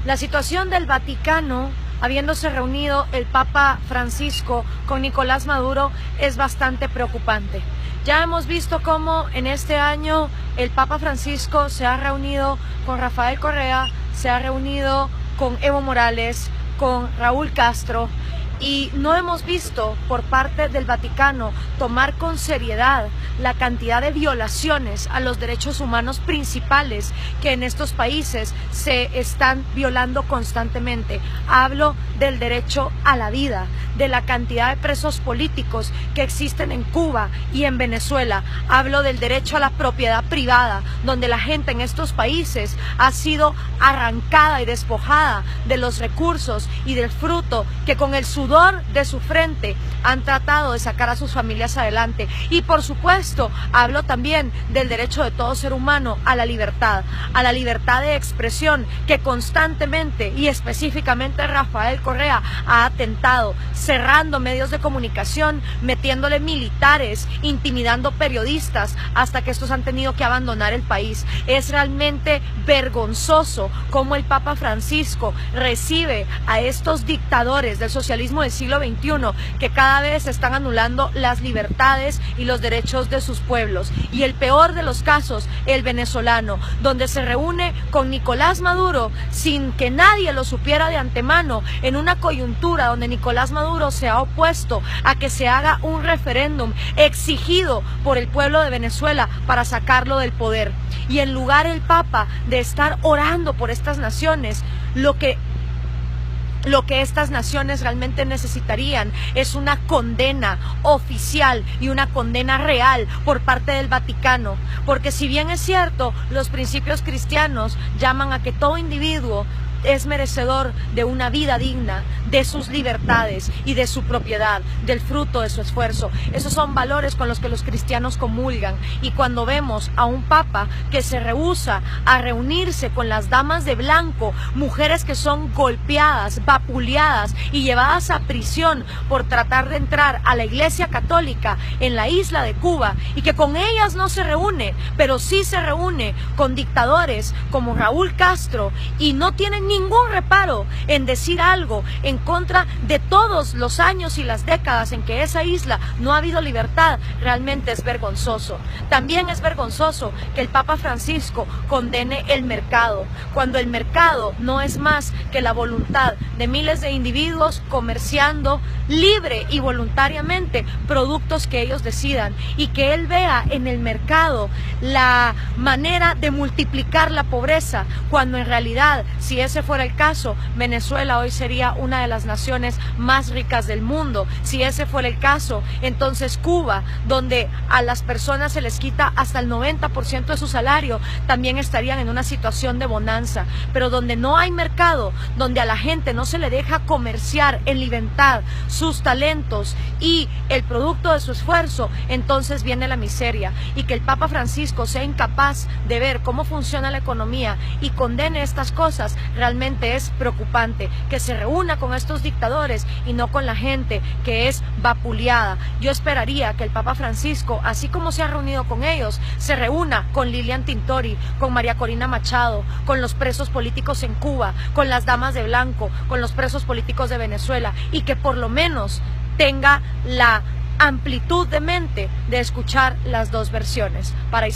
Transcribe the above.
La situación del Vaticano, habiéndose reunido el Papa Francisco con Nicolás Maduro, es bastante preocupante. Ya hemos visto cómo en este año el Papa Francisco se ha reunido con Rafael Correa, se ha reunido con Evo Morales, con Raúl Castro, y no hemos visto por parte del Vaticano tomar con seriedad la cantidad de violaciones a los derechos humanos principales que en estos países se están violando constantemente. Hablo del derecho a la vida, de la cantidad de presos políticos que existen en Cuba y en Venezuela. Hablo del derecho a la propiedad privada, donde la gente en estos países ha sido arrancada y despojada de los recursos y del fruto que con el sudor de su frente han tratado de sacar a sus familias adelante. Y por supuesto hablo también del derecho de todo ser humano a la libertad de expresión, que constantemente y específicamente Rafael Correa ha atentado, cerrando medios de comunicación, metiéndole militares, intimidando periodistas hasta que estos han tenido que abandonar el país. Es realmente vergonzoso cómo el Papa Francisco recibe a estos dictadores del socialismo del siglo XXI, que cada vez están anulando las libertades y los derechos de sus pueblos. Y el peor de los casos, el venezolano, donde se reúne con Nicolás Maduro sin que nadie lo supiera de antemano, en una coyuntura donde Nicolás Maduro se ha opuesto a que se haga un referéndum exigido por el pueblo de Venezuela para sacarlo del poder. Y en lugar el Papa de estar orando por estas naciones, lo que estas naciones realmente necesitarían es una condena oficial y una condena real por parte del Vaticano, porque si bien es cierto, los principios cristianos llaman a que todo individuo es merecedor de una vida digna, de sus libertades y de su propiedad, del fruto de su esfuerzo. Esos son valores con los que los cristianos comulgan. Y cuando vemos a un papa que se rehúsa a reunirse con las damas de blanco, mujeres que son golpeadas, vapuleadas y llevadas a prisión por tratar de entrar a la Iglesia Católica en la isla de Cuba, y que con ellas no se reúne, pero sí se reúne con dictadores como Raúl Castro, y no tienen ningún reparo en decir algo en contra de todos los años y las décadas en que esa isla no ha habido libertad, realmente es vergonzoso. También es vergonzoso que el Papa Francisco condene el mercado, cuando el mercado no es más que la voluntad de miles de individuos comerciando libre y voluntariamente productos que ellos decidan, y que él vea en el mercado la manera de multiplicar la pobreza, cuando en realidad, si ese fuera el caso, Venezuela hoy sería una de las naciones más ricas del mundo. Si ese fuera el caso, entonces Cuba, donde a las personas se les quita hasta el 90% de su salario, también estarían en una situación de bonanza. Pero donde no hay mercado, donde a la gente no se le deja comerciar en libertad sus talentos y el producto de su esfuerzo, entonces viene la miseria. Y que el Papa Francisco sea incapaz de ver cómo funciona la economía y condene estas cosas, realmente es preocupante. Que se reúna con estos dictadores y no con la gente que es vapuleada. Yo esperaría que el Papa Francisco, así como se ha reunido con ellos, se reúna con Lilian Tintori, con María Corina Machado, con los presos políticos en Cuba, con las damas de blanco, con los presos políticos de Venezuela, y que por lo menos tenga la amplitud de mente de escuchar las dos versiones. Para